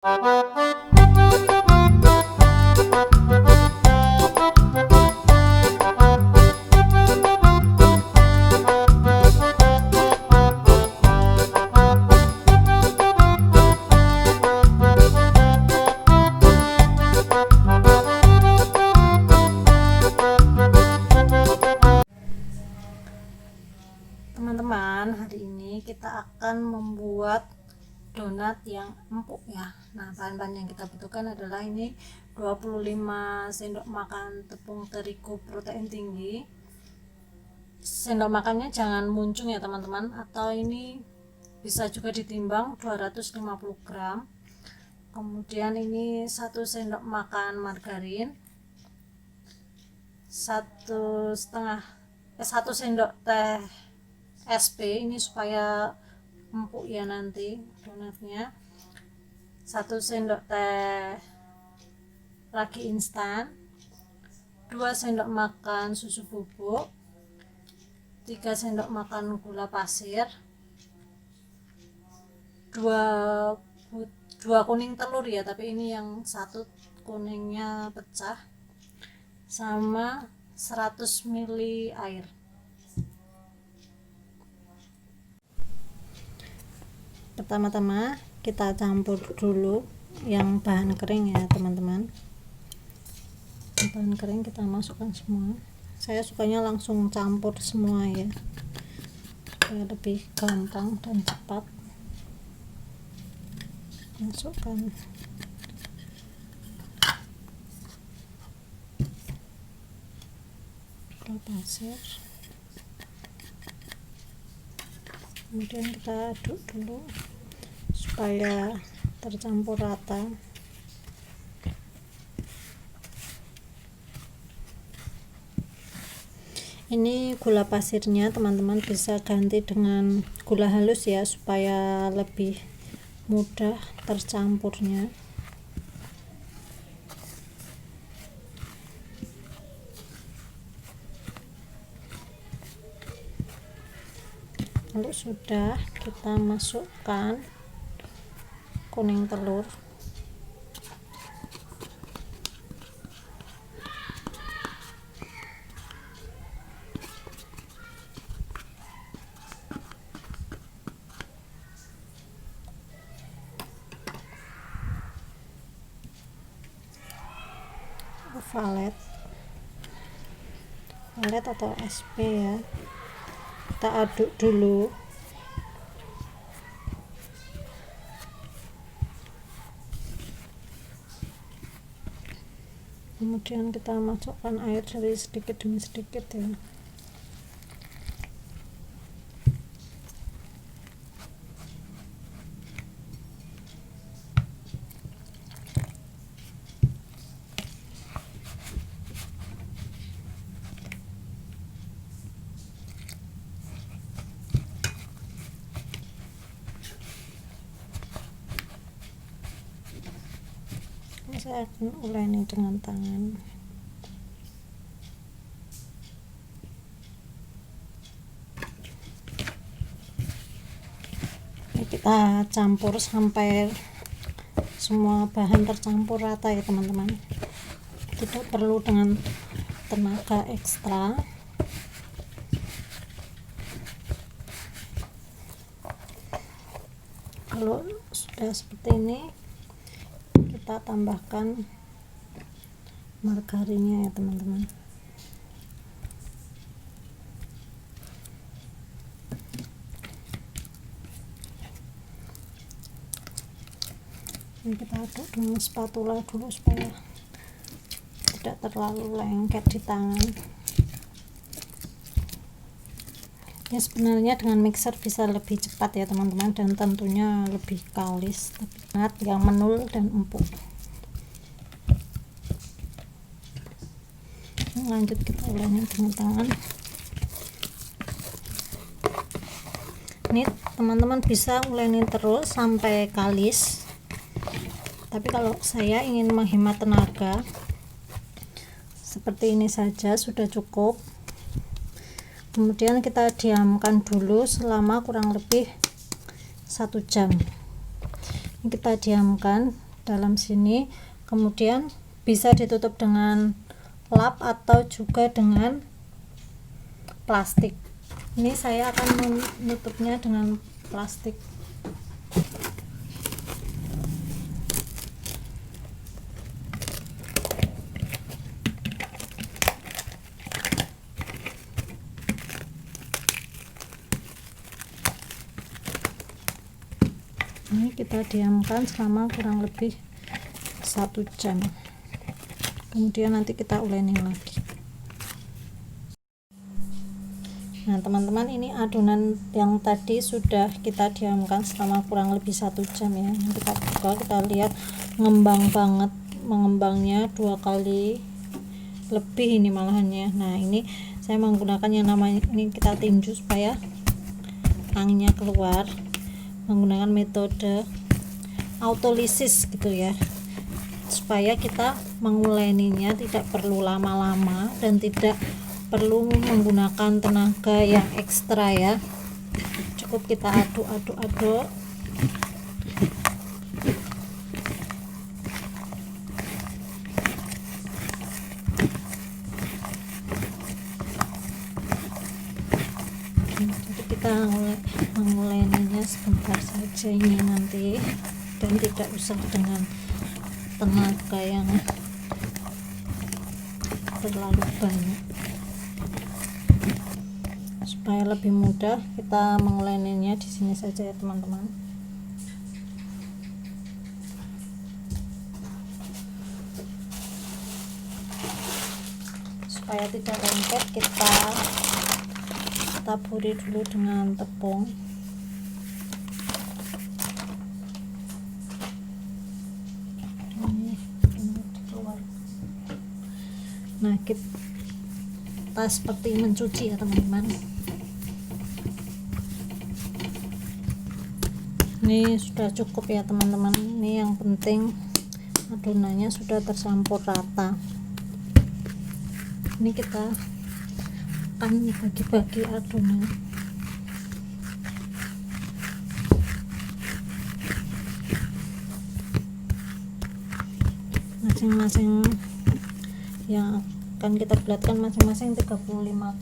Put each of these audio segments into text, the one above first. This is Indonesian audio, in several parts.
Teman-teman, hari ini kita akan membuat donat yang empuk ya. Nah, bahan-bahan yang kita butuhkan adalah ini 25 sendok makan tepung terigu protein tinggi. Sendok makannya jangan muncung ya teman-teman, atau ini bisa juga ditimbang 250 gram. Kemudian ini 1 sendok makan margarin, 1 sendok teh SP, ini supaya empuk ya nanti donatnya. 1 sendok teh ragi instan, 2 sendok makan susu bubuk, 3 sendok makan gula pasir, 2 kuning telur ya, tapi ini yang satu kuningnya pecah, sama 100 ml air. Pertama-tama kita campur dulu yang bahan kering ya teman-teman. Bahan kering kita masukkan semua. Saya sukanya langsung campur semua ya, supaya lebih gampang dan cepat. Masukkan gula pasir, kemudian kita aduk dulu supaya tercampur rata. Ini gula pasirnya teman-teman bisa ganti dengan gula halus ya, supaya lebih mudah tercampurnya. Kalau sudah, kita masukkan kuning telur, valet atau SP ya, kita aduk dulu. Kemudian kita masukkan air dari sedikit demi sedikit ya. Saya akan uleni dengan tangan. Ini kita campur sampai semua bahan tercampur rata ya teman-teman. Tidak perlu dengan tenaga ekstra. Kalau sudah seperti ini, kita tambahkan margarinnya ya teman-teman. Ini kita aduk dengan spatula dulu supaya tidak terlalu lengket di tangan. Ya, sebenarnya dengan mixer bisa lebih cepat ya teman-teman, dan tentunya lebih kalis, tapi sangat yang menul dan empuk. Lanjut kita uleni dengan tangan. Ini teman-teman bisa uleni terus sampai kalis, tapi kalau saya ingin menghemat tenaga, seperti ini saja sudah cukup. Kemudian kita diamkan dulu selama kurang lebih 1 jam. Ini kita diamkan dalam sini, kemudian bisa ditutup dengan lap atau juga dengan plastik. Ini saya akan menutupnya dengan plastik. Ini kita diamkan selama kurang lebih 1 jam, kemudian nanti kita uleni lagi. Nah teman-teman, ini adonan yang tadi sudah kita diamkan selama kurang lebih 1 jam ya. Kita buka, kita lihat ngembang banget, mengembangnya 2 kali lebih ini malahannya. Nah ini saya menggunakan yang namanya, ini kita tinju supaya anginnya keluar, menggunakan metode autolisis gitu ya, supaya kita menguleninya tidak perlu lama-lama dan tidak perlu menggunakan tenaga yang ekstra ya. Cukup kita aduk-aduk-aduk. Jadi kita menguleninya sebentar saja ini nanti, dan tidak usah dengan tenaga yang terlalu banyak. Supaya lebih mudah kita menguleninya di sini saja ya teman-teman. Supaya tidak lengket, kita taburi dulu dengan tepung. Nah kita seperti mencuci ya teman-teman. Ini sudah cukup ya teman-teman. Ini yang penting adonannya sudah tercampur rata. Ini kita akan bagi-bagi adonan. Masing-masing yang akan kita bulatkan masing-masing 35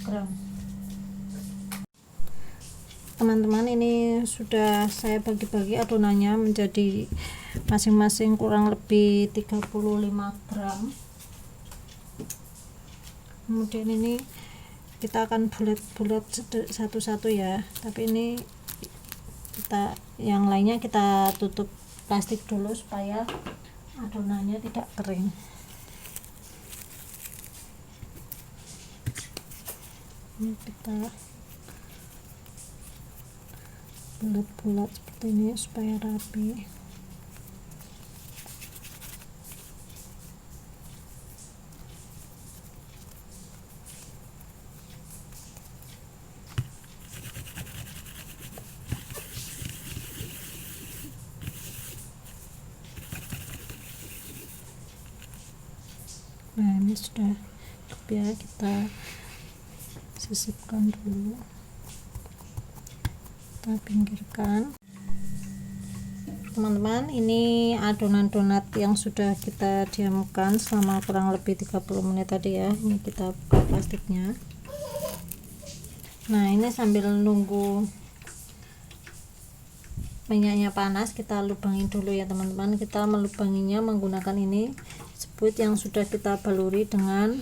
gram. Teman-teman, ini sudah saya bagi-bagi adonannya menjadi masing-masing kurang lebih 35 gram. Kemudian ini kita akan bulat-bulat satu-satu ya, tapi ini kita yang lainnya kita tutup plastik dulu supaya adonannya tidak kering. Ini kita bulat-bulat seperti ini supaya rapi. Nah ini sudah cukup ya, kita sisipkan dulu, kita pinggirkan. Teman-teman, ini adonan donat yang sudah kita diamkan selama kurang lebih 30 menit tadi ya. Ini kita buka plastiknya. Nah ini sambil nunggu minyaknya panas, kita lubangin dulu ya teman-teman. Kita melubanginya menggunakan ini sebut yang sudah kita baluri dengan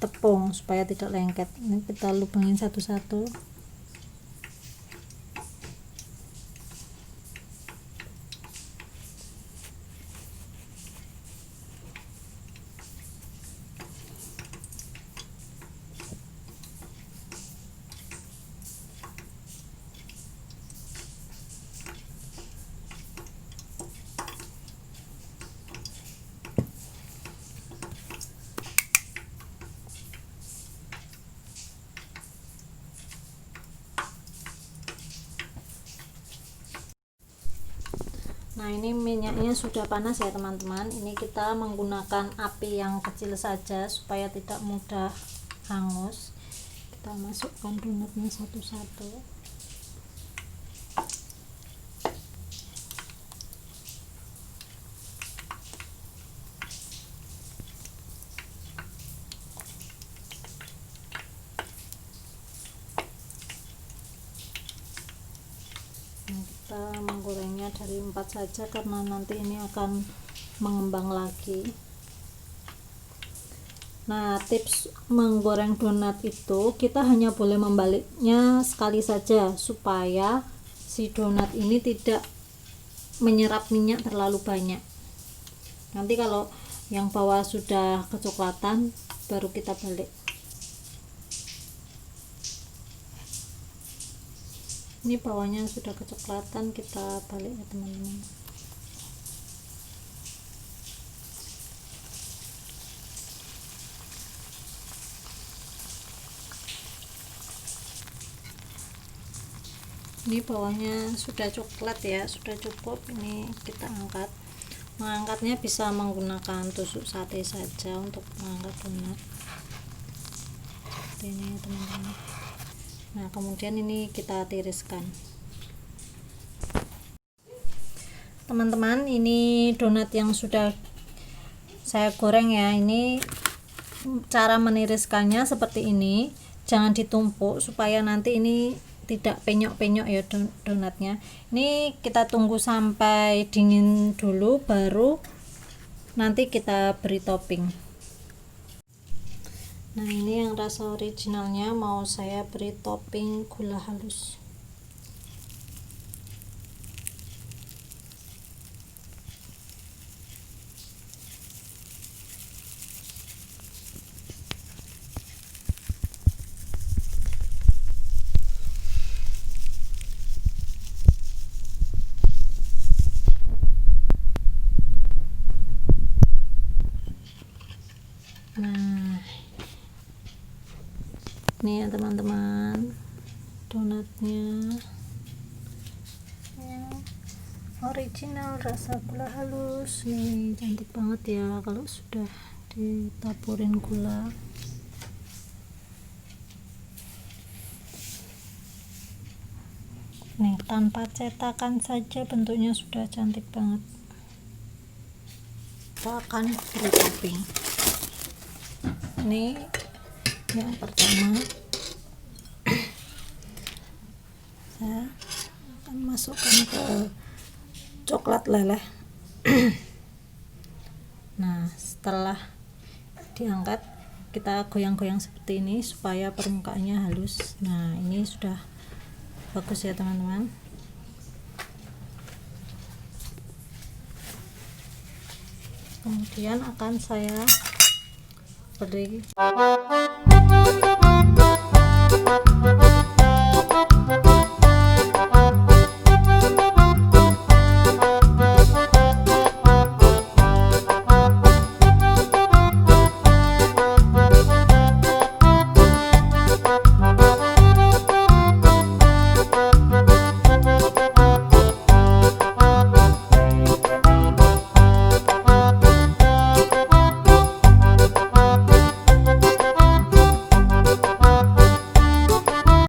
tepung supaya tidak lengket. Ini kita lubangin satu-satu. Nah ini minyaknya sudah panas ya teman-teman. Ini kita menggunakan api yang kecil saja supaya tidak mudah hangus. Kita masukkan donatnya satu-satu. kita menggorengnya dari 4 saja karena nanti ini akan mengembang lagi. Nah, tips menggoreng donat itu kita hanya boleh membaliknya sekali saja supaya si donat ini tidak menyerap minyak terlalu banyak. Nanti kalau yang bawah sudah kecoklatan baru kita balik. Ini bawahnya sudah kecoklatan, kita balik ya teman-teman. Ini bawahnya sudah coklat ya, sudah cukup. Ini kita angkat. Mengangkatnya bisa menggunakan tusuk sate saja untuk mengangkat donat seperti ini teman-teman. Nah, kemudian ini kita tiriskan. Teman-teman, ini donat yang sudah saya goreng ya. Ini cara meniriskannya seperti ini, jangan ditumpuk supaya nanti ini tidak penyok-penyok ya donatnya. Ini kita tunggu sampai dingin dulu baru nanti kita beri topping. Nah, ini yang rasa originalnya mau saya beri topping gula halus. Nah, ini ya teman-teman, donatnya ya, original rasa gula halus. Nih cantik banget ya kalau sudah ditaburin gula. Nih, tanpa cetakan saja bentuknya sudah cantik banget. Kita akan beri topping. Ini yang pertama, saya akan masukkan ke coklat leleh. Nah, setelah diangkat kita goyang-goyang seperti ini supaya permukaannya halus. Nah, ini sudah bagus ya teman-teman. Kemudian akan saya beri